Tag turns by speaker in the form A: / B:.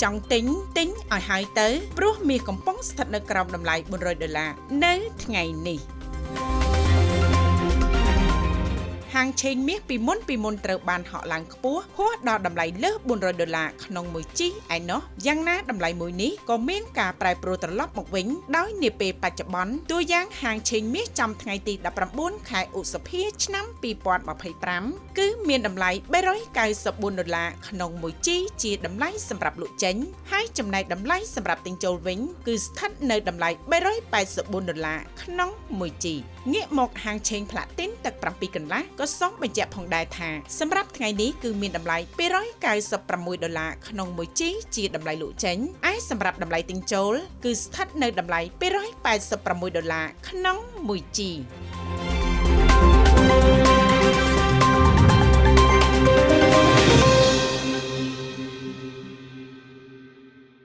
A: ចង់ទិញឲ្យហើយទៅព្រោះមាសកំពុងស្ថិតនៅក្រោមតម្លៃ$400នៅថ្ងៃនេះហាងឆេងមាសពីមុនត្រូវបានហក់ឡើងខ្ពស់ហួសដល់តម្លៃលើស$400ក្នុង1ជីឯណោះយ៉ាងណាតម្លៃមួយនេះក៏មានការប្រែប្រួលត្រឡប់មកវិញដោយនាពេលបច្ចុប្បន្នតួយ៉ាងហាងឆេងមាសចំថ្ងៃទី19ខែឧសភាឆ្នាំ2025គឺមានតម្លៃ$394ក្នុង1ជីជាតម្លៃសម្រាប់លក់ចេញហើយចំណែកតម្លៃសម្រាប់ទិញចូលវិញគឺស្ថិតនៅតម្លៃ$384ក្នុង1ជីងាកមកហាងឆេងផ្លាទីនទឹក7កន្លះក៏សូមបញ្ជាក់ផងដែរថាសម្រាប់ថ្ងៃនេះគឺមានតម្លៃ$296ក្នុង1ជីជាតម្លៃលក់ចេញឯសម្រាប់តម្លៃទិញចូលគឺស្ថិតនៅតម្លៃ$286ក្នុង1ជី